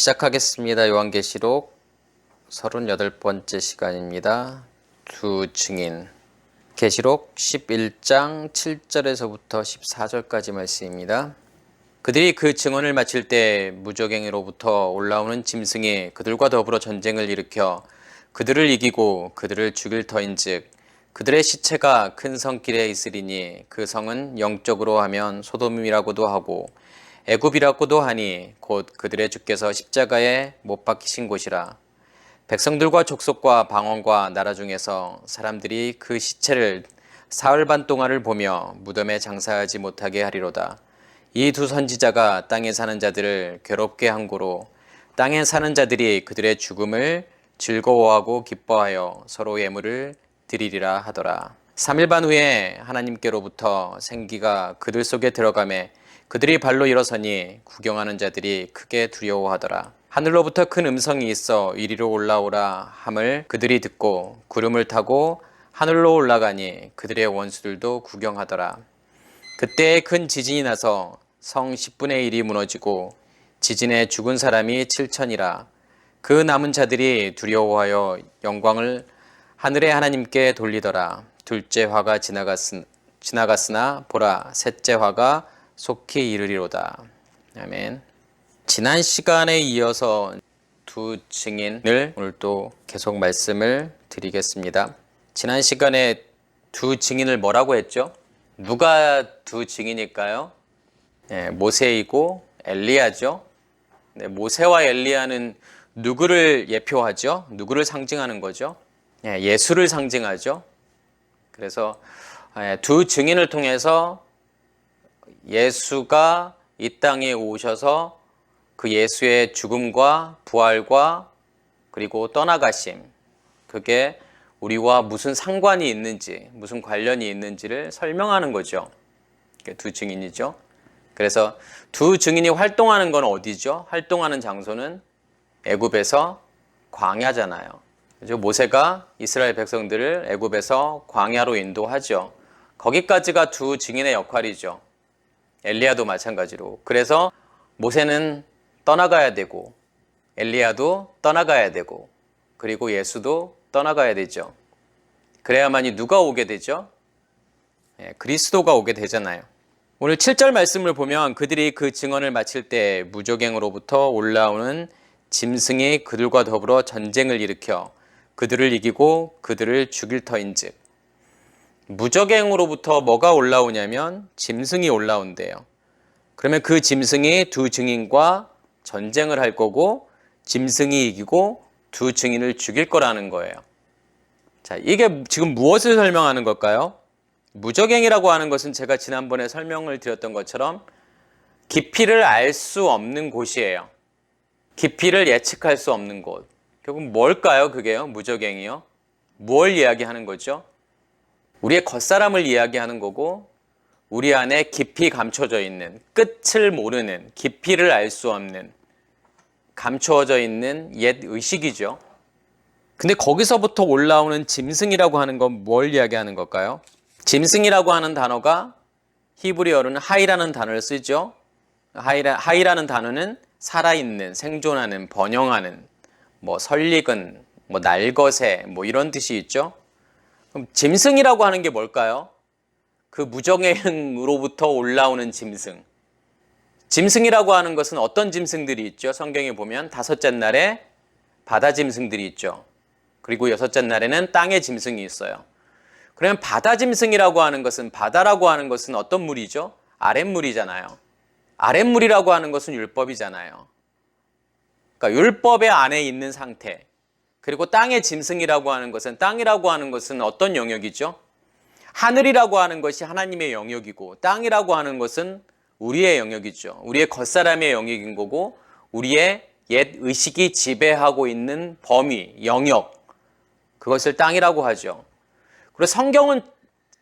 시작하겠습니다. 요한계시록 38번째 시간입니다. 두 증인. 계시록 11장 7절에서부터 14절까지 말씀입니다. 그들이 그 증언을 마칠 때 무저갱이로부터 올라오는 짐승이 그들과 더불어 전쟁을 일으켜 그들을 이기고 그들을 죽일 터인즉 그들의 시체가 큰 성길에 있으리니 그 성은 영적으로 하면 소돔이라고도 하고 애굽이라고도 하니 곧 그들의 주께서 십자가에 못 박히신 곳이라. 백성들과 족속과 방언과 나라 중에서 사람들이 그 시체를 사흘 반 동안을 보며 무덤에 장사하지 못하게 하리로다. 이 두 선지자가 땅에 사는 자들을 괴롭게 한 고로 땅에 사는 자들이 그들의 죽음을 즐거워하고 기뻐하여 서로 예물을 드리리라 하더라. 3일 반 후에 하나님께로부터 생기가 그들 속에 들어가매 그들이 발로 일어서니 구경하는 자들이 크게 두려워하더라. 하늘로부터 큰 음성이 있어 이리로 올라오라 함을 그들이 듣고 구름을 타고 하늘로 올라가니 그들의 원수들도 구경하더라. 그때 큰 지진이 나서 성 10분의 1이 무너지고 지진에 죽은 사람이 7천이라. 그 남은 자들이 두려워하여 영광을 하늘의 하나님께 돌리더라. 둘째 화가 지나갔으나 보라 셋째 화가 속히 이르리로다. 아멘. 지난 시간에 이어서 두 증인을 오늘 또 계속 말씀을 드리겠습니다. 지난 시간에 두 증인을 뭐라고 했죠? 누가 두 증인일까요? 모세이고 엘리야죠. 모세와 엘리야는 누구를 예표하죠? 누구를 상징하는 거죠? 예수를 상징하죠. 그래서 두 증인을 통해서 예수가 이 땅에 오셔서 그 예수의 죽음과 부활과 그리고 떠나가심, 그게 우리와 무슨 상관이 있는지, 무슨 관련이 있는지를 설명하는 거죠. 두 증인이죠. 그래서 두 증인이 활동하는 건 어디죠? 활동하는 장소는 애굽에서 광야잖아요. 그죠? 모세가 이스라엘 백성들을 애굽에서 광야로 인도하죠. 거기까지가 두 증인의 역할이죠. 엘리야도 마찬가지로. 그래서 모세는 떠나가야 되고 엘리야도 떠나가야 되고 그리고 예수도 떠나가야 되죠. 그래야만이 누가 오게 되죠? 그리스도가 오게 되잖아요. 오늘 7절 말씀을 보면 그들이 그 증언을 마칠 때 무저갱으로부터 올라오는 짐승이 그들과 더불어 전쟁을 일으켜 그들을 이기고 그들을 죽일 터인즉. 무저갱으로부터 뭐가 올라오냐면 짐승이 올라온대요. 그러면 그 짐승이 두 증인과 전쟁을 할 거고 짐승이 이기고 두 증인을 죽일 거라는 거예요. 자, 이게 지금 무엇을 설명하는 걸까요? 무저갱이라고 하는 것은 제가 지난번에 설명을 드렸던 것처럼 깊이를 알 수 없는 곳이에요. 깊이를 예측할 수 없는 곳. 결국 뭘까요? 그게요? 무저갱이요? 뭘 이야기하는 거죠? 우리의 겉사람을 이야기하는 거고 우리 안에 깊이 감춰져 있는, 끝을 모르는, 깊이를 알 수 없는, 감추어져 있는 옛 의식이죠. 근데 거기서부터 올라오는 짐승이라고 하는 건 뭘 이야기하는 걸까요? 짐승이라고 하는 단어가 히브리어로는 하이라는 단어를 쓰죠. 하이라는 단어는 살아있는, 생존하는, 번영하는, 설익은, 날것의, 이런 뜻이 있죠. 그럼 짐승이라고 하는 게 뭘까요? 그 무저갱으로부터 올라오는 짐승. 짐승이라고 하는 것은 어떤 짐승들이 있죠? 성경에 보면 다섯째 날에 바다 짐승들이 있죠. 그리고 여섯째 날에는 땅의 짐승이 있어요. 그러면 바다 짐승이라고 하는 것은, 바다라고 하는 것은 어떤 물이죠? 아랫물이잖아요. 아랫물이라고 하는 것은 율법이잖아요. 그러니까 율법의 안에 있는 상태. 그리고 땅의 짐승이라고 하는 것은, 땅이라고 하는 것은 어떤 영역이죠? 하늘이라고 하는 것이 하나님의 영역이고 땅이라고 하는 것은 우리의 영역이죠. 우리의 겉사람의 영역인 거고 우리의 옛 의식이 지배하고 있는 범위, 영역, 그것을 땅이라고 하죠. 그리고 성경은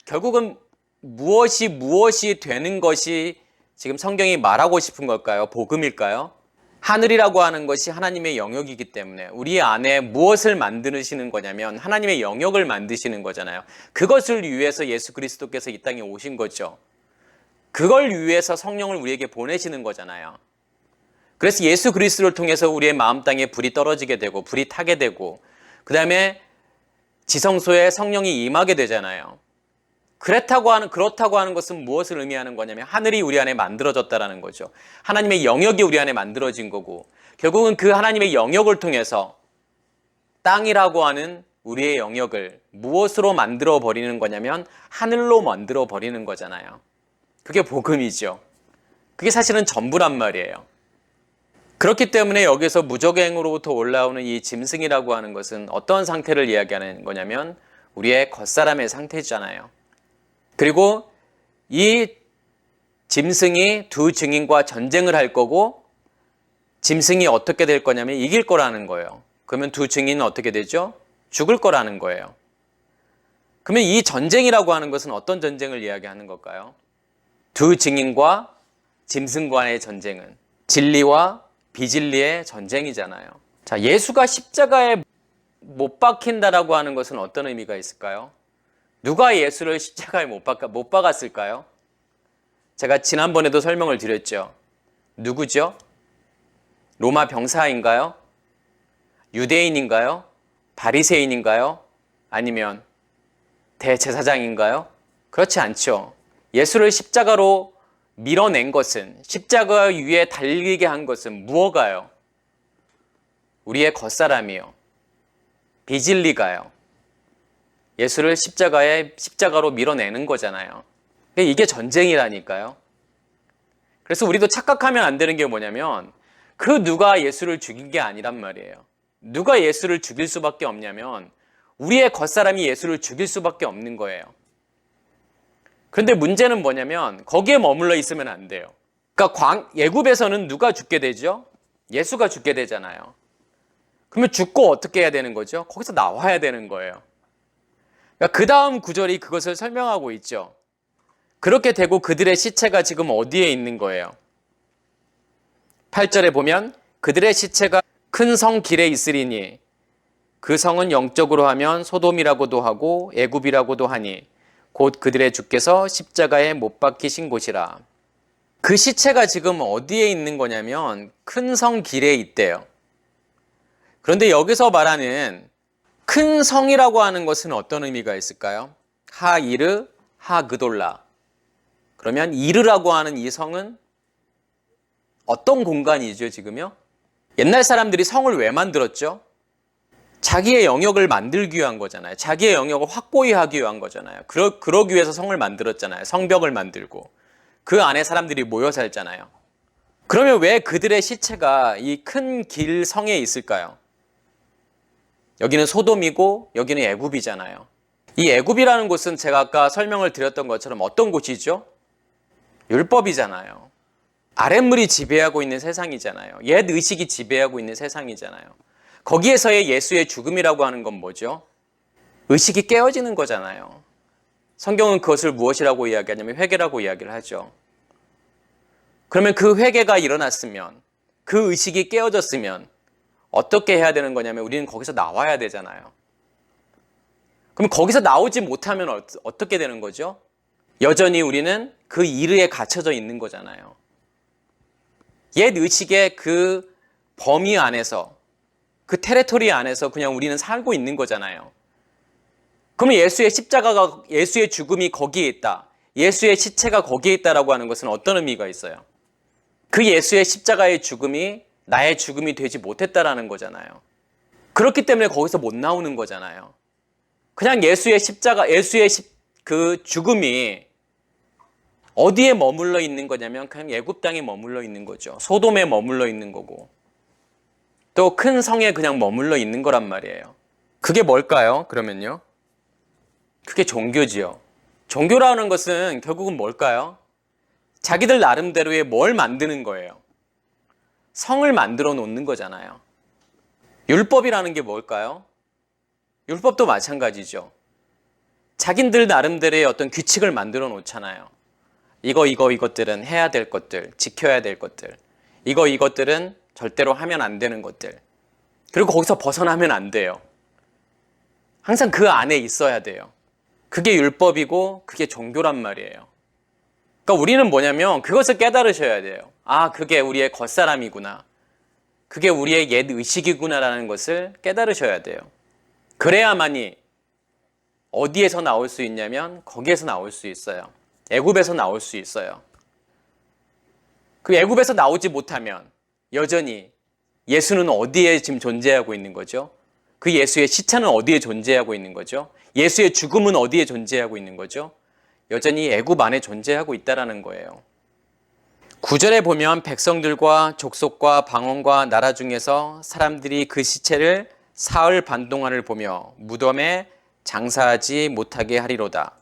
결국은 무엇이 되는 것이 지금 성경이 말하고 싶은 걸까요? 복음일까요? 하늘이라고 하는 것이 하나님의 영역이기 때문에 우리 안에 무엇을 만드시는 거냐면 하나님의 영역을 만드시는 거잖아요. 그것을 위해서 예수 그리스도께서 이 땅에 오신 거죠. 그걸 위해서 성령을 우리에게 보내시는 거잖아요. 그래서 예수 그리스도를 통해서 우리의 마음 땅에 불이 떨어지게 되고 불이 타게 되고 그 다음에 지성소에 성령이 임하게 되잖아요. 그렇다고 하는 것은 무엇을 의미하는 거냐면 하늘이 우리 안에 만들어졌다라는 거죠. 하나님의 영역이 우리 안에 만들어진 거고 결국은 그 하나님의 영역을 통해서 땅이라고 하는 우리의 영역을 무엇으로 만들어 버리는 거냐면 하늘로 만들어 버리는 거잖아요. 그게 복음이죠. 그게 사실은 전부란 말이에요. 그렇기 때문에 여기서 무저갱으로부터 올라오는 이 짐승이라고 하는 것은 어떤 상태를 이야기하는 거냐면 우리의 겉사람의 상태잖아요. 그리고 이 짐승이 두 증인과 전쟁을 할 거고 짐승이 어떻게 될 거냐면 이길 거라는 거예요. 그러면 두 증인은 어떻게 되죠? 죽을 거라는 거예요. 그러면 이 전쟁이라고 하는 것은 어떤 전쟁을 이야기하는 걸까요? 두 증인과 짐승 간의 전쟁은 진리와 비진리의 전쟁이잖아요. 자, 예수가 십자가에 못 박힌다라고 하는 것은 어떤 의미가 있을까요? 누가 예수를 십자가에 못 박았을까요? 제가 지난번에도 설명을 드렸죠. 누구죠? 로마 병사인가요? 유대인인가요? 바리새인인가요? 아니면 대제사장인가요? 그렇지 않죠. 예수를 십자가로 밀어낸 것은, 십자가 위에 달리게 한 것은 무엇가요? 우리의 겉사람이요. 비진리가요. 예수를 십자가로 밀어내는 거잖아요. 이게 전쟁이라니까요. 그래서 우리도 착각하면 안 되는 게 뭐냐면 그 누가 예수를 죽인 게 아니란 말이에요. 누가 예수를 죽일 수밖에 없냐면 우리의 겉사람이 예수를 죽일 수밖에 없는 거예요. 그런데 문제는 뭐냐면 거기에 머물러 있으면 안 돼요. 그러니까 애굽에서는 누가 죽게 되죠? 예수가 죽게 되잖아요. 그러면 죽고 어떻게 해야 되는 거죠? 거기서 나와야 되는 거예요. 그러니까 그 다음 구절이 그것을 설명하고 있죠. 그렇게 되고 그들의 시체가 지금 어디에 있는 거예요? 8절에 보면 그들의 시체가 큰 성 길에 있으리니 그 성은 영적으로 하면 소돔이라고도 하고 애굽이라고도 하니 곧 그들의 주께서 십자가에 못 박히신 곳이라. 그 시체가 지금 어디에 있는 거냐면 큰 성 길에 있대요. 그런데 여기서 말하는 큰 성이라고 하는 것은 어떤 의미가 있을까요? 하이르, 하그돌라. 그러면 이르라고 하는 이 성은 어떤 공간이죠, 지금요? 옛날 사람들이 성을 왜 만들었죠? 자기의 영역을 만들기 위한 거잖아요. 자기의 영역을 확보히 하기 위한 거잖아요. 그러기 위해서 성을 만들었잖아요. 성벽을 만들고. 그 안에 사람들이 모여 살잖아요. 그러면 왜 그들의 시체가 이 큰 길 성에 있을까요? 여기는 소돔이고 여기는 애굽이잖아요. 이 애굽이라는 곳은 제가 아까 설명을 드렸던 것처럼 어떤 곳이죠? 율법이잖아요. 아랫물이 지배하고 있는 세상이잖아요. 옛 의식이 지배하고 있는 세상이잖아요. 거기에서의 예수의 죽음이라고 하는 건 뭐죠? 의식이 깨어지는 거잖아요. 성경은 그것을 무엇이라고 이야기하냐면 회개라고 이야기를 하죠. 그러면 그 회개가 일어났으면, 그 의식이 깨어졌으면 어떻게 해야 되는 거냐면 우리는 거기서 나와야 되잖아요. 그럼 거기서 나오지 못하면 어떻게 되는 거죠? 여전히 우리는 그 이르에 갇혀져 있는 거잖아요. 옛 의식의 그 범위 안에서, 그 테리토리 안에서 그냥 우리는 살고 있는 거잖아요. 그러면 예수의 십자가가, 예수의 죽음이 거기에 있다, 예수의 시체가 거기에 있다라고 하는 것은 어떤 의미가 있어요? 그 예수의 십자가의 죽음이 나의 죽음이 되지 못했다라는 거잖아요. 그렇기 때문에 거기서 못 나오는 거잖아요. 그냥 예수의 십자가, 그 죽음이 어디에 머물러 있는 거냐면 그냥 애굽 땅에 머물러 있는 거죠. 소돔에 머물러 있는 거고 또 큰 성에 그냥 머물러 있는 거란 말이에요. 그게 뭘까요? 그러면요. 그게 종교지요. 종교라는 것은 결국은 뭘까요? 자기들 나름대로의 뭘 만드는 거예요. 성을 만들어 놓는 거잖아요. 율법이라는 게 뭘까요? 율법도 마찬가지죠. 자기들 나름대로의 어떤 규칙을 만들어 놓잖아요. 이것들은 해야 될 것들, 지켜야 될 것들. 이것들은 절대로 하면 안 되는 것들. 그리고 거기서 벗어나면 안 돼요. 항상 그 안에 있어야 돼요. 그게 율법이고 그게 종교란 말이에요. 그러니까 우리는 뭐냐면 그것을 깨달으셔야 돼요. 아, 그게 우리의 겉사람이구나. 그게 우리의 옛 의식이구나라는 것을 깨달으셔야 돼요. 그래야만이 어디에서 나올 수 있냐면 거기에서 나올 수 있어요. 애굽에서 나올 수 있어요. 그 애굽에서 나오지 못하면 여전히 예수는 어디에 지금 존재하고 있는 거죠? 그 예수의 시체는 어디에 존재하고 있는 거죠? 예수의 죽음은 어디에 존재하고 있는 거죠? 여전히 애굽 안에 존재하고 있다라는 거예요. 9절에 보면 백성들과 족속과 방언과 나라 중에서 사람들이 그 시체를 사흘 반 동안을 보며 무덤에 장사하지 못하게 하리로다.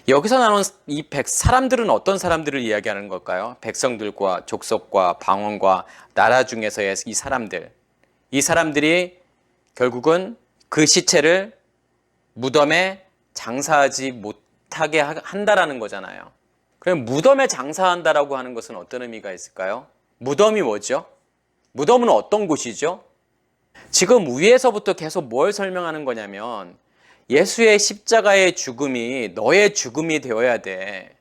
여기서 나오는 이 사람들은 어떤 사람들을 이야기하는 걸까요? 백성들과 족속과 방언과 나라 중에서의 이 사람들. 이 사람들이 결국은 그 시체를 무덤에 장사하지 못하게 한다라는 거잖아요. 그럼 무덤에 장사한다라고 하는 것은 어떤 의미가 있을까요? 무덤이 뭐죠? 무덤은 어떤 곳이죠? 지금 위에서부터 계속 뭘 설명하는 거냐면 예수의 십자가의 죽음이 너의 죽음이 되어야 돼.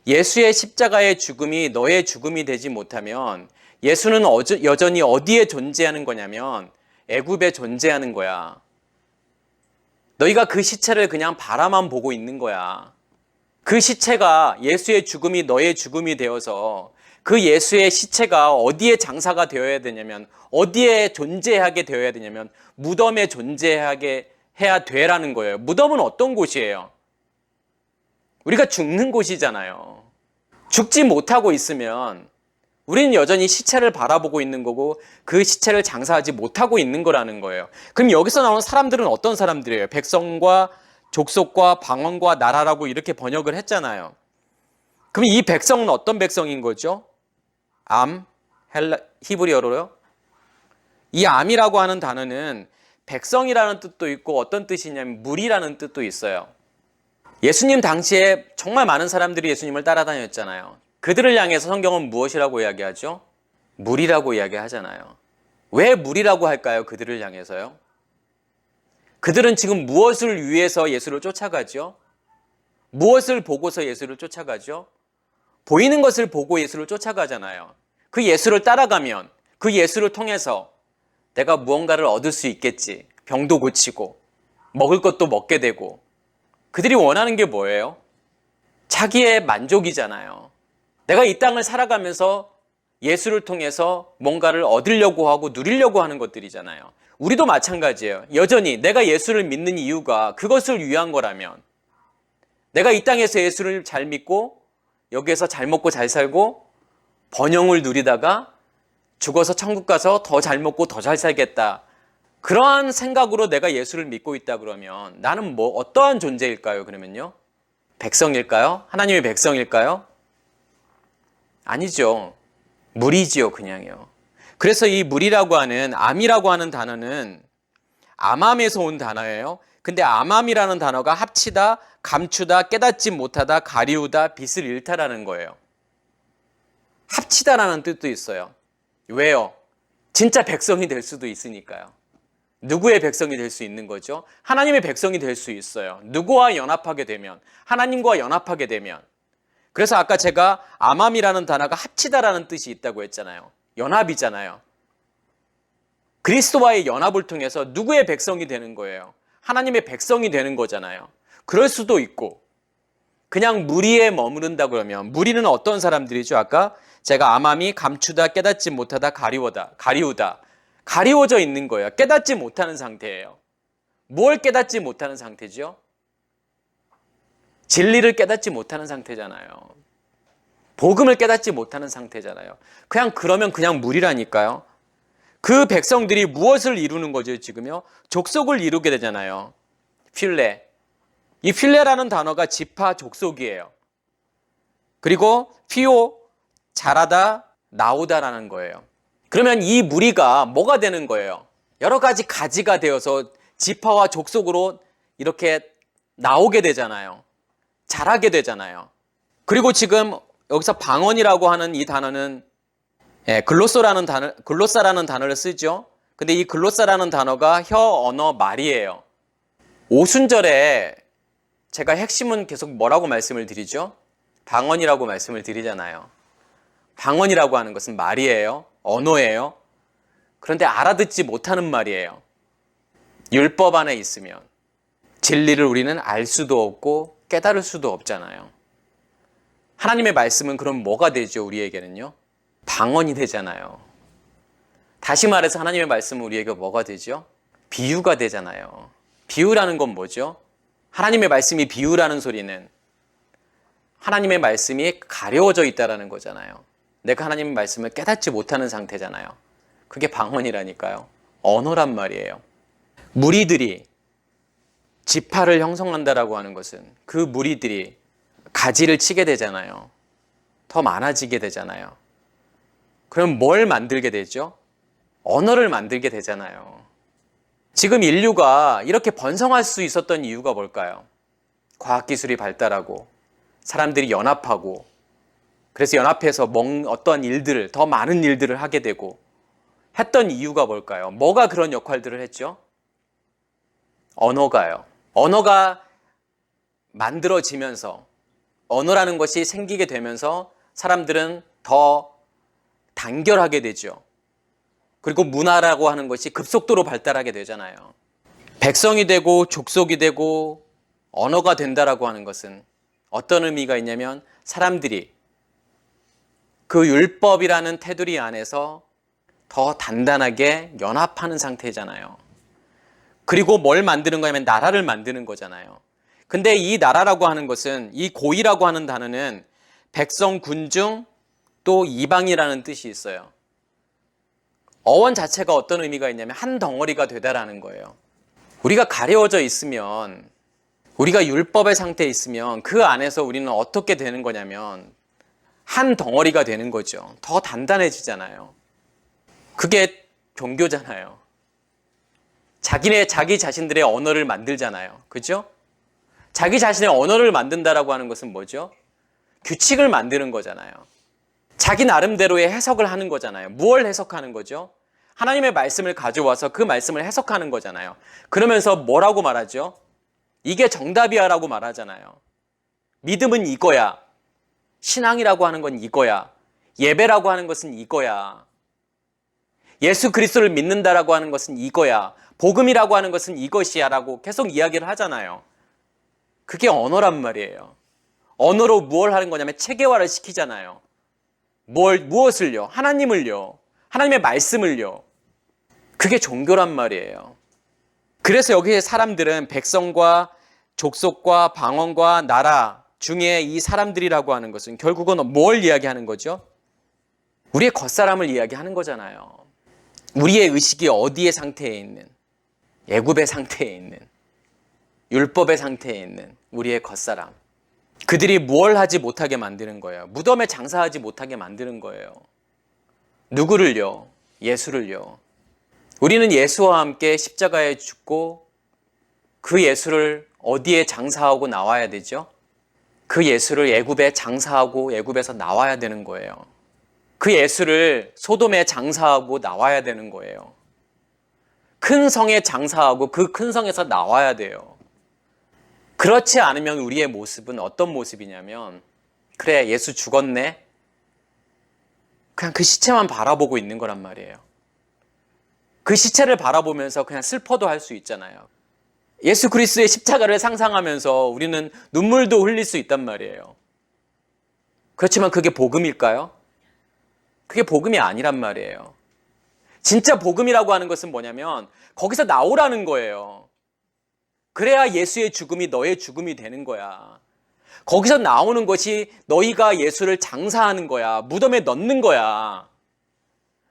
예수의 십자가의 죽음이 너의 죽음이 되지 못하면 예수는 여전히 어디에 존재하는 거냐면 애굽에 존재하는 거야. 너희가 그 시체를 그냥 바라만 보고 있는 거야. 그 시체가 예수의 죽음이 너의 죽음이 되어서 그 예수의 시체가 어디에 장사가 되어야 되냐면 어디에 존재하게 되어야 되냐면 무덤에 존재하게 해야 되라는 거예요. 무덤은 어떤 곳이에요? 우리가 죽는 곳이잖아요. 죽지 못하고 있으면 우리는 여전히 시체를 바라보고 있는 거고 그 시체를 장사하지 못하고 있는 거라는 거예요. 그럼 여기서 나오는 사람들은 어떤 사람들이에요? 백성과 족속과 방언과 나라라고 이렇게 번역을 했잖아요. 그럼 이 백성은 어떤 백성인 거죠? 암, 히브리어로요. 이 암이라고 하는 단어는 백성이라는 뜻도 있고 어떤 뜻이냐면 무리라는 뜻도 있어요. 예수님 당시에 정말 많은 사람들이 예수님을 따라다녔잖아요. 그들을 향해서 성경은 무엇이라고 이야기하죠? 무리라고 이야기하잖아요. 왜 무리라고 할까요? 그들을 향해서요. 그들은 지금 무엇을 위해서 예수를 쫓아가죠? 무엇을 보고서 예수를 쫓아가죠? 보이는 것을 보고 예수를 쫓아가잖아요. 그 예수를 따라가면 그 예수를 통해서 내가 무언가를 얻을 수 있겠지. 병도 고치고 먹을 것도 먹게 되고. 그들이 원하는 게 뭐예요? 자기의 만족이잖아요. 내가 이 땅을 살아가면서 예수를 통해서 뭔가를 얻으려고 하고 누리려고 하는 것들이잖아요. 우리도 마찬가지예요. 여전히 내가 예수를 믿는 이유가 그것을 위한 거라면 내가 이 땅에서 예수를 잘 믿고 여기에서 잘 먹고 잘 살고 번영을 누리다가 죽어서 천국 가서 더 잘 먹고 더 잘 살겠다. 그러한 생각으로 내가 예수를 믿고 있다 그러면 나는 어떠한 존재일까요? 그러면요. 백성일까요? 하나님의 백성일까요? 아니죠. 무리지요, 그냥요. 그래서 이 무리라고 하는 암이라고 하는 단어는 암암에서 온 단어예요. 근데 암암이라는 단어가 합치다, 감추다, 깨닫지 못하다, 가리우다, 빛을 잃다라는 거예요. 합치다라는 뜻도 있어요. 왜요? 진짜 백성이 될 수도 있으니까요. 누구의 백성이 될 수 있는 거죠? 하나님의 백성이 될 수 있어요. 누구와 연합하게 되면, 하나님과 연합하게 되면. 그래서 아까 제가 암암이라는 단어가 합치다라는 뜻이 있다고 했잖아요. 연합이잖아요. 그리스도와의 연합을 통해서 누구의 백성이 되는 거예요? 하나님의 백성이 되는 거잖아요. 그럴 수도 있고 그냥 무리에 머무른다 그러면 무리는 어떤 사람들이죠? 아까 제가 암암이 감추다, 깨닫지 못하다, 가리우다. 가리워져 있는 거예요. 깨닫지 못하는 상태예요. 뭘 깨닫지 못하는 상태죠? 진리를 깨닫지 못하는 상태잖아요. 복음을 깨닫지 못하는 상태잖아요. 그러면 그냥 무리라니까요. 그 백성들이 무엇을 이루는 거죠, 지금요? 족속을 이루게 되잖아요. 필레. 이 필레라는 단어가 지파 족속이에요. 그리고 피오, 자라다, 나오다라는 거예요. 그러면 이 무리가 뭐가 되는 거예요? 여러 가지 가지가 되어서 지파와 족속으로 이렇게 나오게 되잖아요. 자라게 되잖아요. 그리고 지금 여기서 방언이라고 하는 이 단어는 글로사라는 단어를 쓰죠. 근데 이 글로사라는 단어가 혀, 언어, 말이에요. 오순절에 제가 핵심은 계속 뭐라고 말씀을 드리죠? 방언이라고 말씀을 드리잖아요. 방언이라고 하는 것은 말이에요. 언어예요. 그런데 알아듣지 못하는 말이에요. 율법 안에 있으면 진리를 우리는 알 수도 없고 깨달을 수도 없잖아요. 하나님의 말씀은 그럼 뭐가 되죠? 우리에게는요? 방언이 되잖아요. 다시 말해서 하나님의 말씀은 우리에게 뭐가 되죠? 비유가 되잖아요. 비유라는 건 뭐죠? 하나님의 말씀이 비유라는 소리는 하나님의 말씀이 가려워져 있다는 거잖아요. 내가 하나님의 말씀을 깨닫지 못하는 상태잖아요. 그게 방언이라니까요. 언어란 말이에요. 무리들이 지파를 형성한다라고 하는 것은 그 무리들이 가지를 치게 되잖아요. 더 많아지게 되잖아요. 그럼 뭘 만들게 되죠? 언어를 만들게 되잖아요. 지금 인류가 이렇게 번성할 수 있었던 이유가 뭘까요? 과학기술이 발달하고 사람들이 연합하고 그래서 연합해서 어떠한 일들을 더 많은 일들을 하게 되고 했던 이유가 뭘까요? 뭐가 그런 역할들을 했죠? 언어가요. 언어가 만들어지면서 언어라는 것이 생기게 되면서 사람들은 더 단결하게 되죠. 그리고 문화라고 하는 것이 급속도로 발달하게 되잖아요. 백성이 되고 족속이 되고 언어가 된다라고 하는 것은 어떤 의미가 있냐면 사람들이 그 율법이라는 테두리 안에서 더 단단하게 연합하는 상태잖아요. 그리고 뭘 만드는 거냐면 나라를 만드는 거잖아요. 근데 이 나라라고 하는 것은 이 고이라고 하는 단어는 백성, 군중, 또 이방이라는 뜻이 있어요. 어원 자체가 어떤 의미가 있냐면 한 덩어리가 되다라는 거예요. 우리가 가려워져 있으면 우리가 율법의 상태에 있으면 그 안에서 우리는 어떻게 되는 거냐면 한 덩어리가 되는 거죠. 더 단단해지잖아요. 그게 종교잖아요. 자기 자신들의 언어를 만들잖아요. 그죠? 자기 자신의 언어를 만든다라고 하는 것은 뭐죠? 규칙을 만드는 거잖아요. 자기 나름대로의 해석을 하는 거잖아요. 무엇을 해석하는 거죠? 하나님의 말씀을 가져와서 그 말씀을 해석하는 거잖아요. 그러면서 뭐라고 말하죠? 이게 정답이야 라고 말하잖아요. 믿음은 이거야. 신앙이라고 하는 건 이거야. 예배라고 하는 것은 이거야. 예수 그리스도를 믿는다라고 하는 것은 이거야. 복음이라고 하는 것은 이것이야 라고 계속 이야기를 하잖아요. 그게 언어란 말이에요. 언어로 무엇을 하는 거냐면 체계화를 시키잖아요. 무엇을요? 하나님을요. 하나님의 말씀을요. 그게 종교란 말이에요. 그래서 여기에 사람들은 백성과 족속과 방언과 나라 중에 이 사람들이라고 하는 것은 결국은 뭘 이야기하는 거죠? 우리의 겉사람을 이야기하는 거잖아요. 우리의 의식이 어디의 상태에 있는, 애굽의 상태에 있는, 율법의 상태에 있는 우리의 겉사람. 그들이 뭘 하지 못하게 만드는 거예요. 무덤에 장사하지 못하게 만드는 거예요. 누구를요? 예수를요. 우리는 예수와 함께 십자가에 죽고 그 예수를 어디에 장사하고 나와야 되죠? 그 예수를 애굽에 장사하고 애굽에서 나와야 되는 거예요. 그 예수를 소돔에 장사하고 나와야 되는 거예요. 큰 성에 장사하고 그 큰 성에서 나와야 돼요. 그렇지 않으면 우리의 모습은 어떤 모습이냐면 그래 예수 죽었네. 그냥 그 시체만 바라보고 있는 거란 말이에요. 그 시체를 바라보면서 그냥 슬퍼도 할 수 있잖아요. 예수 그리스도의 십자가를 상상하면서 우리는 눈물도 흘릴 수 있단 말이에요. 그렇지만 그게 복음일까요? 그게 복음이 아니란 말이에요. 진짜 복음이라고 하는 것은 뭐냐면 거기서 나오라는 거예요. 그래야 예수의 죽음이 너의 죽음이 되는 거야. 거기서 나오는 것이 너희가 예수를 장사하는 거야. 무덤에 넣는 거야.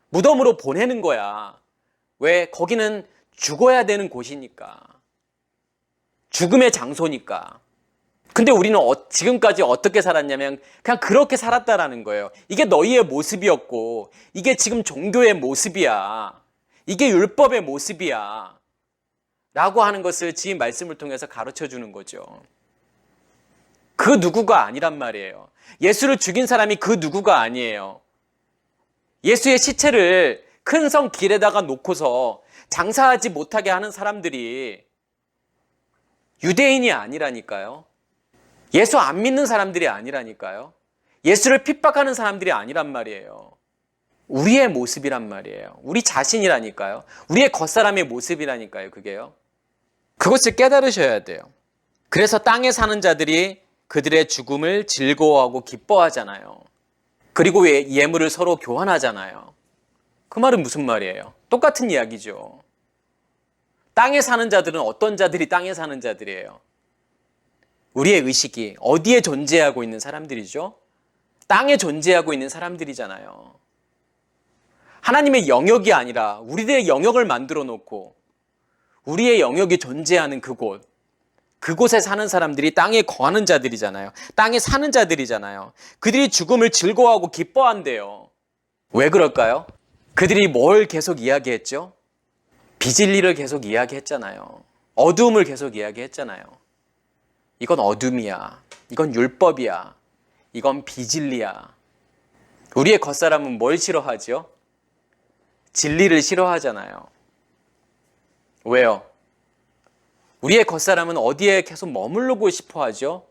무덤으로 보내는 거야. 왜? 거기는 죽어야 되는 곳이니까. 죽음의 장소니까. 근데 우리는 지금까지 어떻게 살았냐면 그냥 그렇게 살았다라는 거예요. 이게 너희의 모습이었고 이게 지금 종교의 모습이야. 이게 율법의 모습이야. 라고 하는 것을 지금 말씀을 통해서 가르쳐 주는 거죠. 그 누구가 아니란 말이에요. 예수를 죽인 사람이 그 누구가 아니에요. 예수의 시체를 큰 성 길에다가 놓고서 장사하지 못하게 하는 사람들이 유대인이 아니라니까요. 예수 안 믿는 사람들이 아니라니까요. 예수를 핍박하는 사람들이 아니란 말이에요. 우리의 모습이란 말이에요. 우리 자신이라니까요. 우리의 겉사람의 모습이라니까요. 그게요. 그것을 깨달으셔야 돼요. 그래서 땅에 사는 자들이 그들의 죽음을 즐거워하고 기뻐하잖아요. 그리고 예물을 서로 교환하잖아요. 그 말은 무슨 말이에요? 똑같은 이야기죠. 땅에 사는 자들은 어떤 자들이 땅에 사는 자들이에요? 우리의 의식이 어디에 존재하고 있는 사람들이죠? 땅에 존재하고 있는 사람들이잖아요. 하나님의 영역이 아니라 우리들의 영역을 만들어 놓고 우리의 영역이 존재하는 그곳에 사는 사람들이 땅에 거하는 자들이잖아요. 땅에 사는 자들이잖아요. 그들이 죽음을 즐거워하고 기뻐한대요. 왜 그럴까요? 그들이 뭘 계속 이야기했죠? 비진리를 계속 이야기했잖아요. 어두움을 계속 이야기했잖아요. 이건 어둠이야. 이건 율법이야. 이건 비진리야. 우리의 겉사람은 뭘 싫어하죠? 진리를 싫어하잖아요. 왜요? 우리의 겉사람은 어디에 계속 머무르고 싶어 하죠?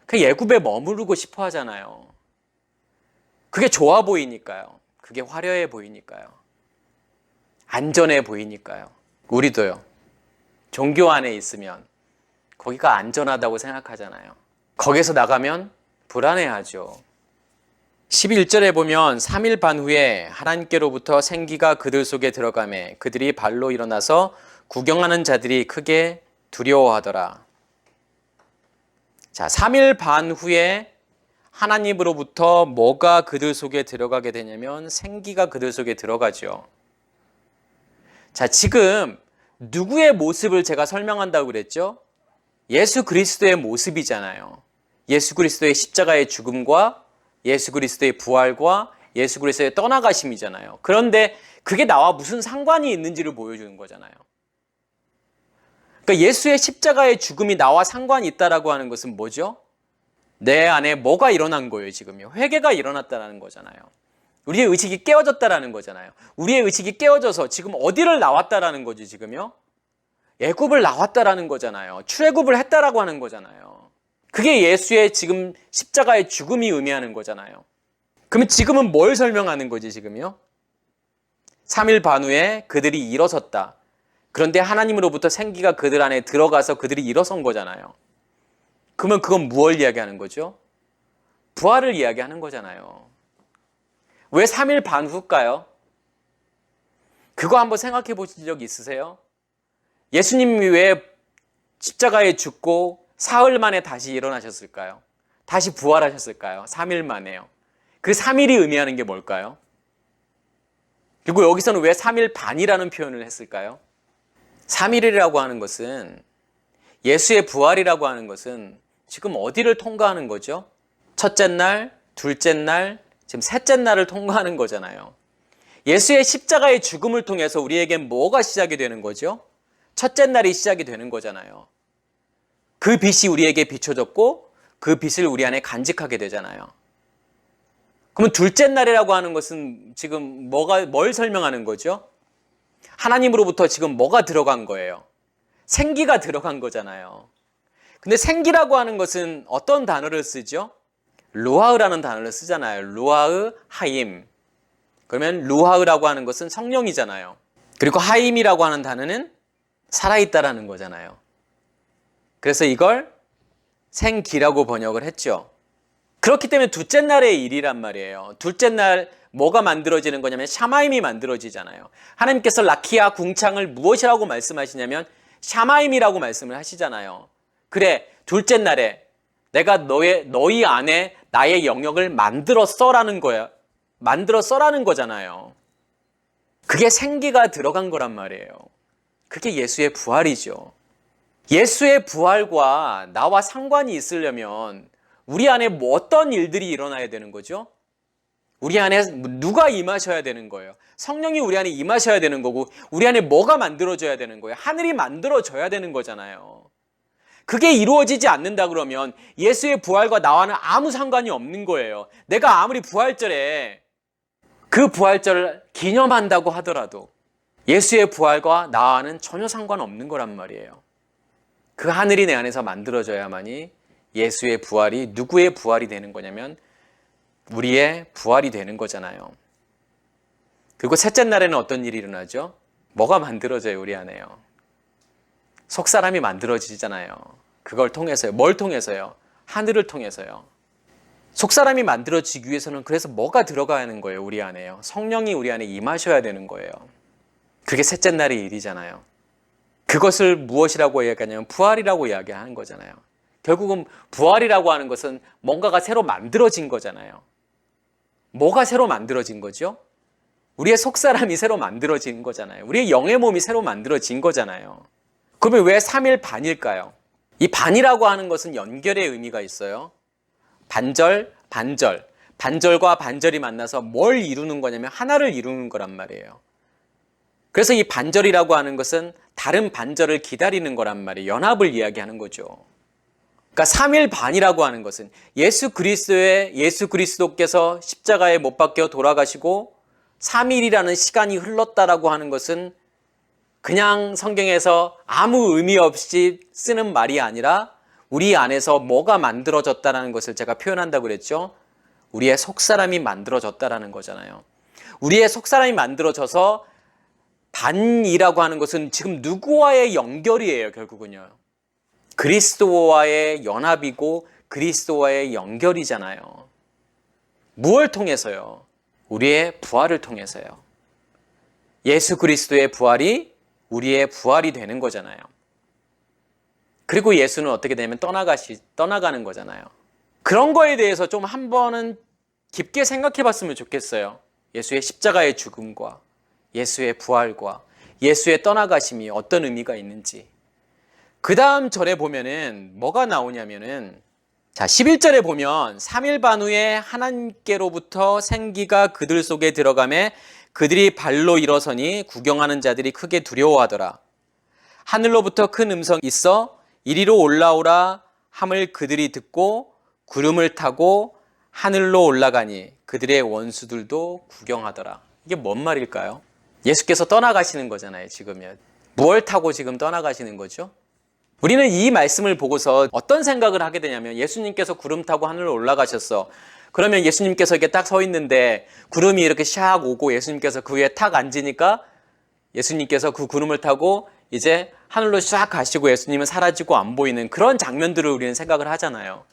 그 애굽에 머무르고 싶어 하잖아요. 그게 좋아 보이니까요. 그게 화려해 보이니까요. 안전해 보이니까요. 우리도요. 종교 안에 있으면 거기가 안전하다고 생각하잖아요. 거기서 나가면 불안해하죠. 11절에 보면 3일 반 후에 하나님께로부터 생기가 그들 속에 들어가매 그들이 발로 일어나서 구경하는 자들이 크게 두려워하더라. 자, 3일 반 후에 하나님으로부터 뭐가 그들 속에 들어가게 되냐면 생기가 그들 속에 들어가죠. 자, 지금 누구의 모습을 제가 설명한다고 그랬죠? 예수 그리스도의 모습이잖아요. 예수 그리스도의 십자가의 죽음과 예수 그리스도의 부활과 예수 그리스도의 떠나가심이잖아요. 그런데 그게 나와 무슨 상관이 있는지를 보여주는 거잖아요. 그러니까 예수의 십자가의 죽음이 나와 상관이 있다라고 하는 것은 뭐죠? 내 안에 뭐가 일어난 거예요, 지금요? 회개가 일어났다라는 거잖아요. 우리의 의식이 깨어졌다라는 거잖아요. 우리의 의식이 깨어져서 지금 어디를 나왔다라는 거지, 지금요? 애굽을 나왔다라는 거잖아요. 출애굽을 했다라고 하는 거잖아요. 그게 예수의 지금 십자가의 죽음이 의미하는 거잖아요. 그러면 지금은 뭘 설명하는 거지, 지금요? 3일 반 후에 그들이 일어섰다. 그런데 하나님으로부터 생기가 그들 안에 들어가서 그들이 일어선 거잖아요. 그러면 그건 무엇을 이야기하는 거죠? 부활을 이야기하는 거잖아요. 왜 3일 반 후일까요? 그거 한번 생각해 보신 적 있으세요? 예수님이 왜 십자가에 죽고 사흘 만에 다시 일어나셨을까요? 다시 부활하셨을까요? 3일 만에요. 그 3일이 의미하는 게 뭘까요? 그리고 여기서는 왜 3일 반이라는 표현을 했을까요? 3일이라고 하는 것은 예수의 부활이라고 하는 것은 지금 어디를 통과하는 거죠? 첫째 날, 둘째 날, 지금 셋째 날을 통과하는 거잖아요. 예수의 십자가의 죽음을 통해서 우리에겐 뭐가 시작이 되는 거죠? 첫째 날이 시작이 되는 거잖아요. 그 빛이 우리에게 비춰졌고 그 빛을 우리 안에 간직하게 되잖아요. 그러면 둘째 날이라고 하는 것은 지금 뭘 설명하는 거죠? 하나님으로부터 지금 뭐가 들어간 거예요? 생기가 들어간 거잖아요. 근데 생기라고 하는 것은 어떤 단어를 쓰죠? 루하흐라는 단어를 쓰잖아요. 루하흐, 하임. 그러면 루하흐라고 하는 것은 성령이잖아요. 그리고 하임이라고 하는 단어는 살아있다라는 거잖아요. 그래서 이걸 생기라고 번역을 했죠. 그렇기 때문에 둘째 날의 일이란 말이에요. 둘째 날 뭐가 만들어지는 거냐면 샤마임이 만들어지잖아요. 하나님께서 라키아 궁창을 무엇이라고 말씀하시냐면 샤마임이라고 말씀을 하시잖아요. 그래, 둘째 날에 내가 너희 안에 나의 영역을 만들었어라는 거야. 만들었어라는 거잖아요. 그게 생기가 들어간 거란 말이에요. 그게 예수의 부활이죠. 예수의 부활과 나와 상관이 있으려면 우리 안에 뭐 어떤 일들이 일어나야 되는 거죠? 우리 안에 누가 임하셔야 되는 거예요? 성령이 우리 안에 임하셔야 되는 거고 우리 안에 뭐가 만들어져야 되는 거예요? 하늘이 만들어져야 되는 거잖아요. 그게 이루어지지 않는다 그러면 예수의 부활과 나와는 아무 상관이 없는 거예요. 내가 아무리 부활절에 그 부활절을 기념한다고 하더라도 예수의 부활과 나와는 전혀 상관없는 거란 말이에요. 그 하늘이 내 안에서 만들어져야만이 예수의 부활이 누구의 부활이 되는 거냐면 우리의 부활이 되는 거잖아요. 그리고 셋째 날에는 어떤 일이 일어나죠? 뭐가 만들어져요, 우리 안에요? 속사람이 만들어지잖아요. 그걸 통해서요. 뭘 통해서요? 하늘을 통해서요. 속사람이 만들어지기 위해서는 그래서 뭐가 들어가야 하는 거예요, 우리 안에요? 성령이 우리 안에 임하셔야 되는 거예요. 그게 셋째 날의 일이잖아요. 그것을 무엇이라고 이야기하냐면 부활이라고 이야기하는 거잖아요. 결국은 부활이라고 하는 것은 뭔가가 새로 만들어진 거잖아요. 뭐가 새로 만들어진 거죠? 우리의 속사람이 새로 만들어진 거잖아요. 우리의 영의 몸이 새로 만들어진 거잖아요. 그러면 왜 3일 반일까요? 이 반이라고 하는 것은 연결의 의미가 있어요. 반절, 반절. 반절과 반절이 만나서 뭘 이루는 거냐면 하나를 이루는 거란 말이에요. 그래서 이 반절이라고 하는 것은 다른 반절을 기다리는 거란 말이에요. 연합을 이야기하는 거죠. 그러니까 3일 반이라고 하는 것은 예수 그리스도께서 십자가에 못 박혀 돌아가시고 3일이라는 시간이 흘렀다라고 하는 것은 그냥 성경에서 아무 의미 없이 쓰는 말이 아니라 우리 안에서 뭐가 만들어졌다는 것을 제가 표현한다고 그랬죠. 우리의 속사람이 만들어졌다는 거잖아요. 우리의 속사람이 만들어져서 반이라고 하는 것은 지금 누구와의 연결이에요, 결국은요. 그리스도와의 연합이고 그리스도와의 연결이잖아요. 무엇을 통해서요? 우리의 부활을 통해서요. 예수 그리스도의 부활이 우리의 부활이 되는 거잖아요. 그리고 예수는 어떻게 되냐면 떠나가는 거잖아요. 그런 거에 대해서 좀 한 번은 깊게 생각해 봤으면 좋겠어요. 예수의 십자가의 죽음과 예수의 부활과 예수의 떠나가심이 어떤 의미가 있는지. 그 다음 절에 보면은 뭐가 나오냐면은 자 11절에 보면 3일 반 후에 하나님께로부터 생기가 그들 속에 들어가매 그들이 발로 일어서니 구경하는 자들이 크게 두려워하더라. 하늘로부터 큰 음성이 있어 이리로 올라오라 함을 그들이 듣고 구름을 타고 하늘로 올라가니 그들의 원수들도 구경하더라. 이게 뭔 말일까요? 예수께서 떠나가시는 거잖아요, 지금요. 무엇을 타고 지금 떠나가시는 거죠? 우리는 이 말씀을 보고서 어떤 생각을 하게 되냐면 예수님께서 구름 타고 하늘로 올라가셨어. 그러면 예수님께서 이렇게 딱 서 있는데 구름이 이렇게 샥 오고 예수님께서 그 위에 탁 앉으니까 예수님께서 그 구름을 타고 이제 하늘로 샥 가시고 예수님은 사라지고 안 보이는 그런 장면들을 우리는 생각을 하잖아요.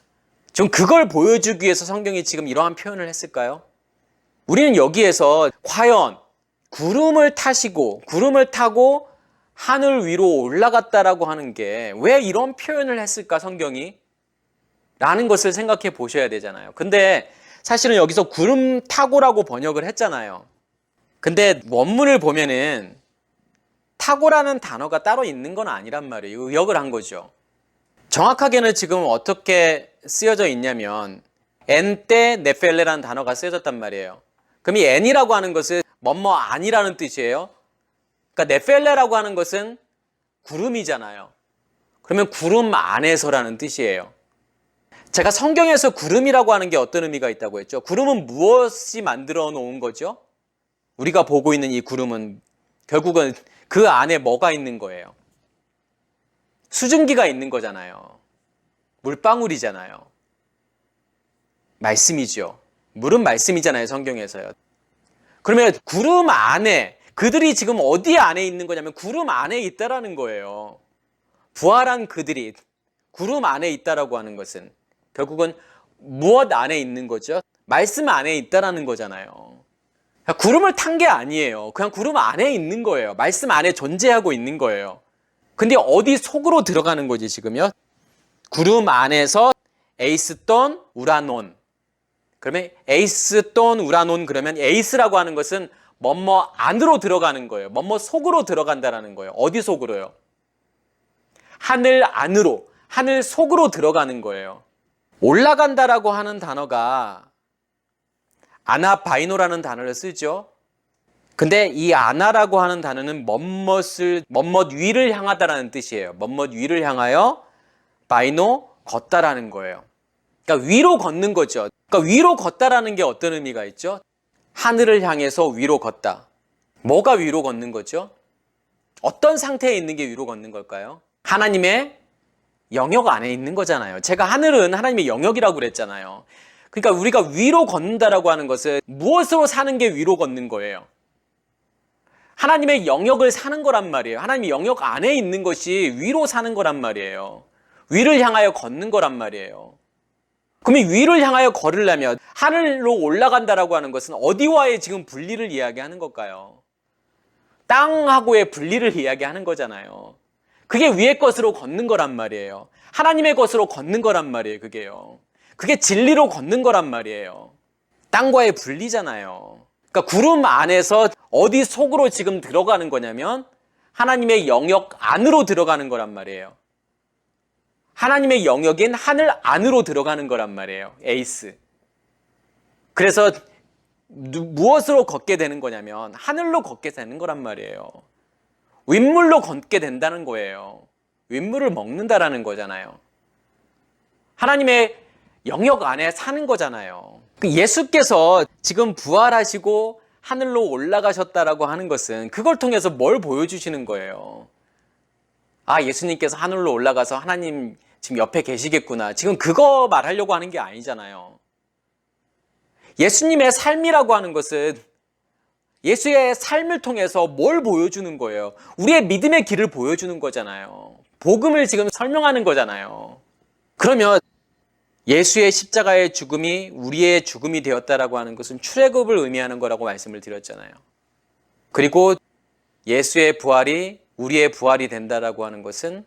좀 그걸 보여주기 위해서 성경이 지금 이러한 표현을 했을까요? 우리는 여기에서 과연 구름을 타고 하늘 위로 올라갔다라고 하는 게 왜 이런 표현을 했을까 성경이? 라는 것을 생각해 보셔야 되잖아요. 근데 사실은 여기서 구름 타고라고 번역을 했잖아요. 근데 원문을 보면은 타고라는 단어가 따로 있는 건 아니란 말이에요. 의역을 한 거죠. 정확하게는 지금 어떻게 쓰여져 있냐면 엔때 네펠레라는 단어가 쓰여졌단 말이에요. 그럼 이 엔이라고 하는 것은 뭐뭐 아니라는 뜻이에요. 그러니까 네펠레라고 하는 것은 구름이잖아요. 그러면 구름 안에서라는 뜻이에요. 제가 성경에서 구름이라고 하는 게 어떤 의미가 있다고 했죠? 구름은 무엇이 만들어 놓은 거죠? 우리가 보고 있는 이 구름은 결국은 그 안에 뭐가 있는 거예요? 수증기가 있는 거잖아요. 물방울이잖아요. 말씀이죠. 물은 말씀이잖아요, 성경에서요. 그러면 구름 안에 그들이 지금 어디 안에 있는 거냐면 구름 안에 있다라는 거예요. 부활한 그들이 구름 안에 있다라고 하는 것은 결국은 무엇 안에 있는 거죠? 말씀 안에 있다라는 거잖아요. 구름을 탄 게 아니에요. 그냥 구름 안에 있는 거예요. 말씀 안에 존재하고 있는 거예요. 근데 어디 속으로 들어가는 거지 지금요? 구름 안에서 에이스돈, 우라논. 그러면 에이스돈, 우라논 그러면 에이스라고 하는 것은 뭐뭐 안으로 들어가는 거예요. 뭐뭐 속으로 들어간다라는 거예요. 어디 속으로요? 하늘 안으로, 하늘 속으로 들어가는 거예요. 올라간다라고 하는 단어가 아나바이노라는 단어를 쓰죠. 근데 이 아나라고 하는 단어는 멋멋 위를 향하다라는 뜻이에요. 멋멋 위를 향하여 바이노 걷다라는 거예요. 그러니까 위로 걷는 거죠. 그러니까 위로 걷다라는 게 어떤 의미가 있죠? 하늘을 향해서 위로 걷다. 뭐가 위로 걷는 거죠? 어떤 상태에 있는 게 위로 걷는 걸까요? 하나님의 영역 안에 있는 거잖아요. 제가 하늘은 하나님의 영역이라고 그랬잖아요. 그러니까 우리가 위로 걷는다라고 하는 것은 무엇으로 사는 게 위로 걷는 거예요? 하나님의 영역을 사는 거란 말이에요. 하나님의 영역 안에 있는 것이 위로 사는 거란 말이에요. 위를 향하여 걷는 거란 말이에요. 그러면 위를 향하여 걸으려면 하늘로 올라간다라고 하는 것은 어디와의 지금 분리를 이야기하는 걸까요? 땅하고의 분리를 이야기하는 거잖아요. 그게 위의 것으로 걷는 거란 말이에요. 하나님의 것으로 걷는 거란 말이에요. 그게요. 그게 진리로 걷는 거란 말이에요. 땅과의 분리잖아요. 그러니까 구름 안에서 어디 속으로 지금 들어가는 거냐면 하나님의 영역 안으로 들어가는 거란 말이에요. 하나님의 영역인 하늘 안으로 들어가는 거란 말이에요. 에이스. 그래서 무엇으로 걷게 되는 거냐면 하늘로 걷게 되는 거란 말이에요. 윗물로 걷게 된다는 거예요. 윗물을 먹는다라는 거잖아요. 하나님의 영역 안에 사는 거잖아요. 예수께서 지금 부활하시고 하늘로 올라가셨다라고 하는 것은 그걸 통해서 뭘 보여주시는 거예요? 아, 예수님께서 하늘로 올라가서 하나님 지금 옆에 계시겠구나. 지금 그거 말하려고 하는 게 아니잖아요. 예수님의 삶이라고 하는 것은 예수의 삶을 통해서 뭘 보여주는 거예요? 우리의 믿음의 길을 보여주는 거잖아요. 복음을 지금 설명하는 거잖아요. 그러면 예수의 십자가의 죽음이 우리의 죽음이 되었다라고 하는 것은 출애굽을 의미하는 거라고 말씀을 드렸잖아요. 그리고 예수의 부활이 우리의 부활이 된다라고 하는 것은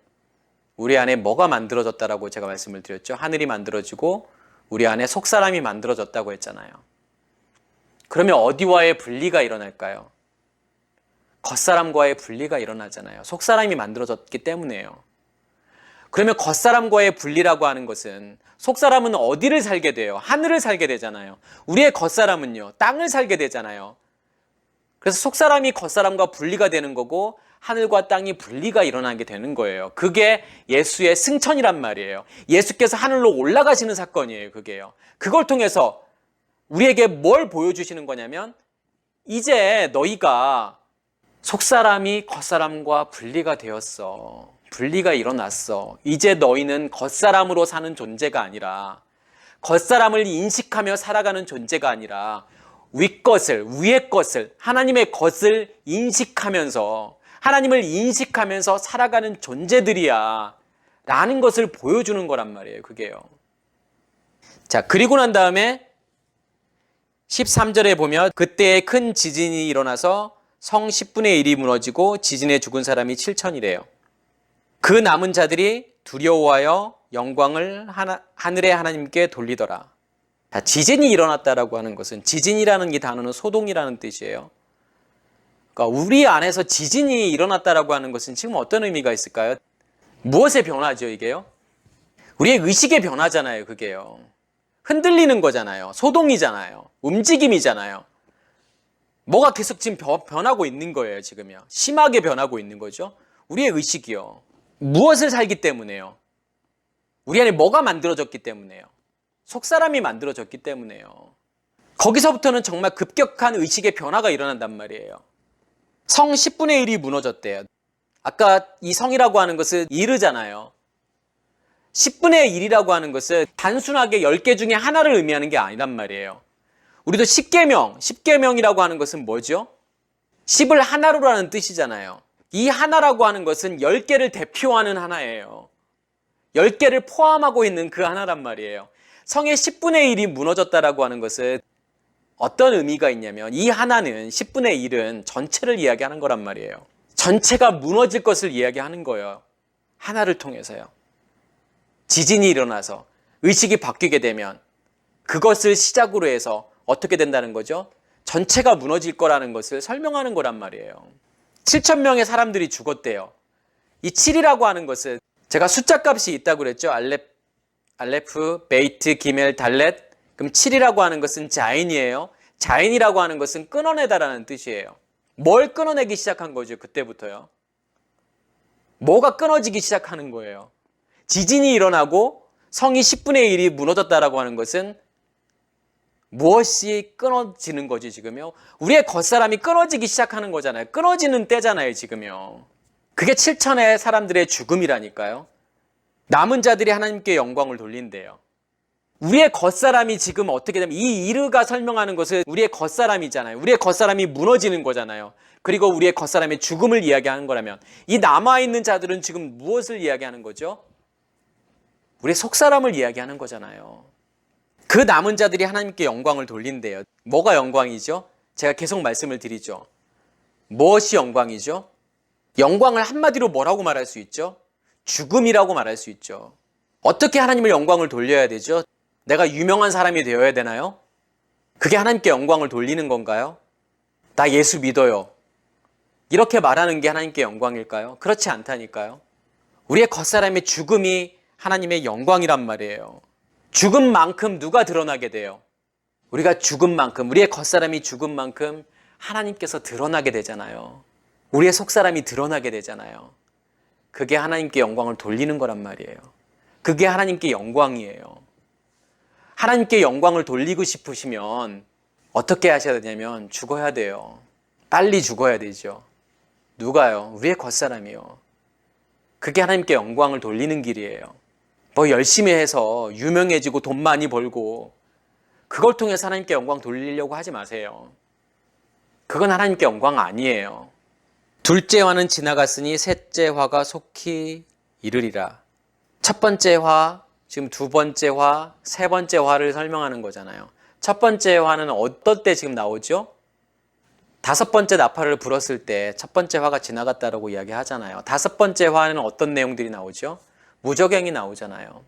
우리 안에 뭐가 만들어졌다라고 제가 말씀을 드렸죠. 하늘이 만들어지고 우리 안에 속사람이 만들어졌다고 했잖아요. 그러면 어디와의 분리가 일어날까요? 겉사람과의 분리가 일어나잖아요. 속사람이 만들어졌기 때문에요. 그러면 겉사람과의 분리라고 하는 것은 속사람은 어디를 살게 돼요? 하늘을 살게 되잖아요. 우리의 겉사람은요, 땅을 살게 되잖아요. 그래서 속사람이 겉사람과 분리가 되는 거고 하늘과 땅이 분리가 일어나게 되는 거예요. 그게 예수의 승천이란 말이에요. 예수께서 하늘로 올라가시는 사건이에요. 그게요. 그걸 통해서 우리에게 뭘 보여주시는 거냐면 이제 너희가 속사람이 겉사람과 분리가 되었어. 분리가 일어났어. 이제 너희는 겉사람으로 사는 존재가 아니라 겉사람을 인식하며 살아가는 존재가 아니라 윗것을, 위의 것을, 하나님의 것을 인식하면서 하나님을 인식하면서 살아가는 존재들이야 라는 것을 보여주는 거란 말이에요. 그게요. 자, 그리고 난 다음에 13절에 보면 그때에 큰 지진이 일어나서 성 10분의 1이 무너지고 지진에 죽은 사람이 7천이래요. 그 남은 자들이 두려워하여 영광을 하늘의 하나님께 돌리더라. 자, 지진이 일어났다라고 하는 것은 지진이라는 이 단어는 소동이라는 뜻이에요. 그러니까 우리 안에서 지진이 일어났다라고 하는 것은 지금 어떤 의미가 있을까요? 무엇의 변화죠, 이게요? 우리의 의식의 변화잖아요, 그게요. 흔들리는 거잖아요. 소동이잖아요. 움직임이잖아요. 뭐가 계속 지금 변하고 있는 거예요, 지금요. 심하게 변하고 있는 거죠. 우리의 의식이요. 무엇을 살기 때문에요? 우리 안에 뭐가 만들어졌기 때문에요? 속사람이 만들어졌기 때문에요. 거기서부터는 정말 급격한 의식의 변화가 일어난단 말이에요. 성 10분의 1이 무너졌대요. 아까 이 성이라고 하는 것은 이르잖아요. 10분의 1이라고 하는 것은 단순하게 10개 중에 하나를 의미하는 게 아니란 말이에요. 우리도 10계명이라고 하는 것은 뭐죠? 10을 하나로라는 뜻이잖아요. 이 하나라고 하는 것은 10개를 대표하는 하나예요. 10개를 포함하고 있는 그 하나란 말이에요. 성의 10분의 1이 무너졌다라고 하는 것은 어떤 의미가 있냐면 이 하나는 10분의 1은 전체를 이야기하는 거란 말이에요. 전체가 무너질 것을 이야기하는 거예요. 하나를 통해서요. 지진이 일어나서 의식이 바뀌게 되면 그것을 시작으로 해서 어떻게 된다는 거죠? 전체가 무너질 거라는 것을 설명하는 거란 말이에요. 7,000명의 사람들이 죽었대요. 이 7이라고 하는 것은 제가 숫자 값이 있다고 그랬죠. 알레프, 베이트, 기멜, 달렛. 그럼 7이라고 하는 것은 자인이에요. 자인이라고 하는 것은 끊어내다라는 뜻이에요. 뭘 끊어내기 시작한 거죠? 그때부터요. 뭐가 끊어지기 시작하는 거예요? 지진이 일어나고 성이 10분의 1이 무너졌다라고 하는 것은 무엇이 끊어지는 거지 지금요? 우리의 겉사람이 끊어지기 시작하는 거잖아요. 끊어지는 때잖아요 지금요. 그게 7천의 사람들의 죽음이라니까요. 남은 자들이 하나님께 영광을 돌린대요. 우리의 겉사람이 지금 어떻게 되면 이 이르가 설명하는 것은 우리의 겉사람이잖아요. 우리의 겉사람이 무너지는 거잖아요. 그리고 우리의 겉사람의 죽음을 이야기하는 거라면 이 남아있는 자들은 지금 무엇을 이야기하는 거죠? 우리의 속사람을 이야기하는 거잖아요. 그 남은 자들이 하나님께 영광을 돌린대요. 뭐가 영광이죠? 제가 계속 말씀을 드리죠. 무엇이 영광이죠? 영광을 한마디로 뭐라고 말할 수 있죠? 죽음이라고 말할 수 있죠. 어떻게 하나님을 영광을 돌려야 되죠? 내가 유명한 사람이 되어야 되나요? 그게 하나님께 영광을 돌리는 건가요? 나 예수 믿어요. 이렇게 말하는 게 하나님께 영광일까요? 그렇지 않다니까요. 우리의 겉사람의 죽음이 하나님의 영광이란 말이에요. 죽은 만큼 누가 드러나게 돼요? 우리가 죽은 만큼, 우리의 겉사람이 죽은 만큼 하나님께서 드러나게 되잖아요. 우리의 속사람이 드러나게 되잖아요. 그게 하나님께 영광을 돌리는 거란 말이에요. 그게 하나님께 영광이에요. 하나님께 영광을 돌리고 싶으시면 어떻게 하셔야 되냐면 죽어야 돼요. 빨리 죽어야 되죠. 누가요? 우리의 겉사람이요. 그게 하나님께 영광을 돌리는 길이에요. 뭐 열심히 해서 유명해지고 돈 많이 벌고 그걸 통해서 하나님께 영광 돌리려고 하지 마세요. 그건 하나님께 영광 아니에요. 둘째 화는 지나갔으니 셋째 화가 속히 이르리라. 첫 번째 화, 지금 두 번째 화, 세 번째 화를 설명하는 거잖아요. 첫 번째 화는 어떨 때 지금 나오죠? 다섯 번째 나팔을 불었을 때 첫 번째 화가 지나갔다라고 이야기하잖아요. 다섯 번째 화는 어떤 내용들이 나오죠? 무저갱이 나오잖아요.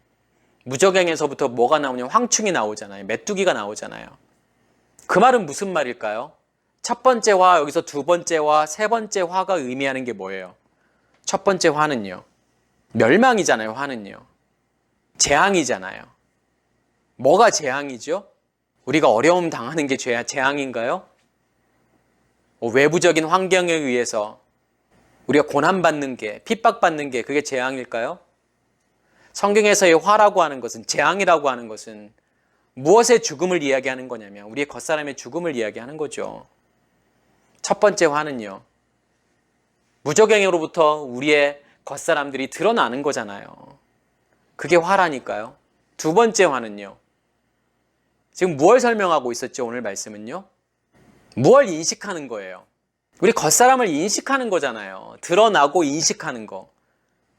무저갱에서부터 뭐가 나오냐면 황충이 나오잖아요. 메뚜기가 나오잖아요. 그 말은 무슨 말일까요? 첫 번째 화, 여기서 두 번째 화, 세 번째 화가 의미하는 게 뭐예요? 첫 번째 화는요. 멸망이잖아요. 화는요. 재앙이잖아요. 뭐가 재앙이죠? 우리가 어려움 당하는 게 재앙인가요? 외부적인 환경에 의해서 우리가 고난받는 게, 핍박받는 게 그게 재앙일까요? 성경에서의 화라고 하는 것은, 재앙이라고 하는 것은 무엇의 죽음을 이야기하는 거냐면 우리의 겉사람의 죽음을 이야기하는 거죠. 첫 번째 화는요. 무저갱으로부터 우리의 겉사람들이 드러나는 거잖아요. 그게 화라니까요. 두 번째 화는요. 지금 무엇을 설명하고 있었죠? 오늘 말씀은요. 무엇을 인식하는 거예요? 우리 겉사람을 인식하는 거잖아요. 드러나고 인식하는 거.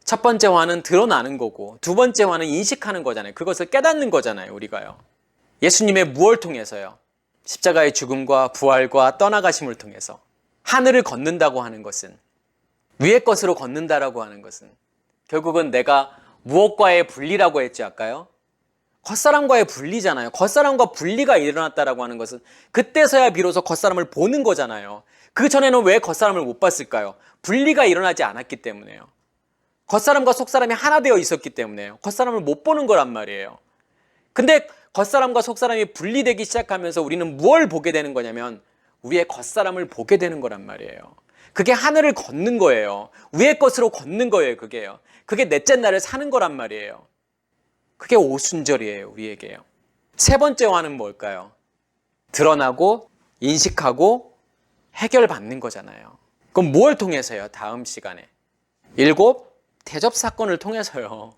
첫 번째 화는 드러나는 거고 두 번째 화는 인식하는 거잖아요. 그것을 깨닫는 거잖아요. 우리가요. 예수님의 무엇을 통해서요? 십자가의 죽음과 부활과 떠나가심을 통해서 하늘을 걷는다고 하는 것은, 위의 것으로 걷는다라고 하는 것은 결국은 내가 무엇과의 분리라고 했죠, 아까요? 겉사람과의 분리잖아요. 겉사람과 분리가 일어났다라고 하는 것은 그때서야 비로소 겉사람을 보는 거잖아요. 그 전에는 왜 겉사람을 못 봤을까요? 분리가 일어나지 않았기 때문에요. 겉사람과 속사람이 하나 되어 있었기 때문에요. 겉사람을 못 보는 거란 말이에요. 근데 겉사람과 속사람이 분리되기 시작하면서 우리는 무엇을 보게 되는 거냐면 우리의 겉사람을 보게 되는 거란 말이에요. 그게 하늘을 걷는 거예요. 위의 것으로 걷는 거예요. 그게요. 그게 넷째 날을 사는 거란 말이에요. 그게 오순절이에요. 우리에게요. 세 번째 화는 뭘까요? 드러나고 인식하고 해결받는 거잖아요. 그럼 뭘 통해서요? 다음 시간에 일곱 대접 사건을 통해서요.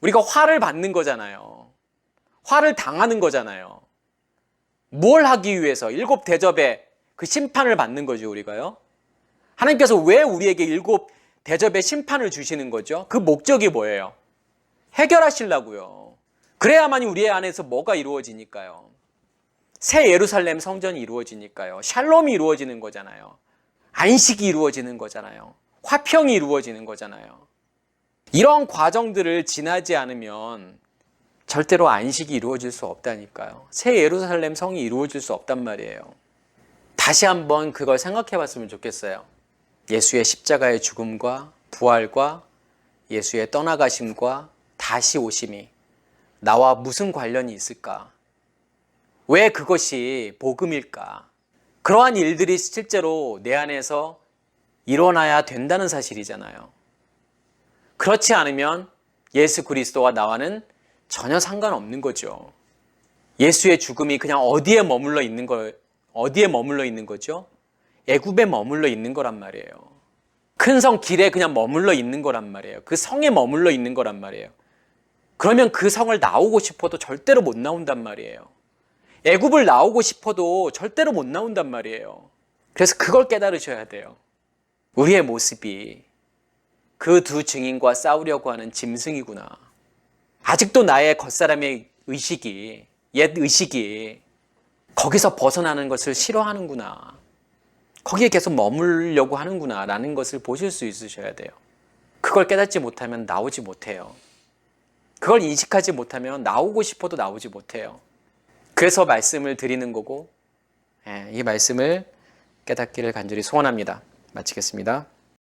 우리가 화를 받는 거잖아요. 화를 당하는 거잖아요. 뭘 하기 위해서 일곱 대접에 그 심판을 받는 거죠. 우리가요. 하나님께서 왜 우리에게 일곱 대접의 심판을 주시는 거죠? 그 목적이 뭐예요? 해결하시려고요. 그래야만이 우리 안에서 뭐가 이루어지니까요. 새 예루살렘 성전이 이루어지니까요. 샬롬이 이루어지는 거잖아요. 안식이 이루어지는 거잖아요. 화평이 이루어지는 거잖아요. 이런 과정들을 지나지 않으면 절대로 안식이 이루어질 수 없다니까요. 새 예루살렘 성이 이루어질 수 없단 말이에요. 다시 한번 그걸 생각해 봤으면 좋겠어요. 예수의 십자가의 죽음과 부활과 예수의 떠나가심과 다시 오심이 나와 무슨 관련이 있을까? 왜 그것이 복음일까? 그러한 일들이 실제로 내 안에서 일어나야 된다는 사실이잖아요. 그렇지 않으면 예수 그리스도와 나와는 전혀 상관없는 거죠. 예수의 죽음이 그냥 어디에 머물러 있는 거죠? 애굽에 머물러 있는 거란 말이에요. 큰 성 길에 그냥 머물러 있는 거란 말이에요. 그 성에 머물러 있는 거란 말이에요. 그러면 그 성을 나오고 싶어도 절대로 못 나온단 말이에요. 애굽을 나오고 싶어도 절대로 못 나온단 말이에요. 그래서 그걸 깨달으셔야 돼요. 우리의 모습이 그 두 증인과 싸우려고 하는 짐승이구나. 아직도 나의 겉사람의 의식이, 옛 의식이 거기서 벗어나는 것을 싫어하는구나. 거기에 계속 머물려고 하는구나 라는 것을 보실 수 있으셔야 돼요. 그걸 깨닫지 못하면 나오지 못해요. 그걸 인식하지 못하면 나오고 싶어도 나오지 못해요. 그래서 말씀을 드리는 거고, 이 말씀을 깨닫기를 간절히 소원합니다. 마치겠습니다.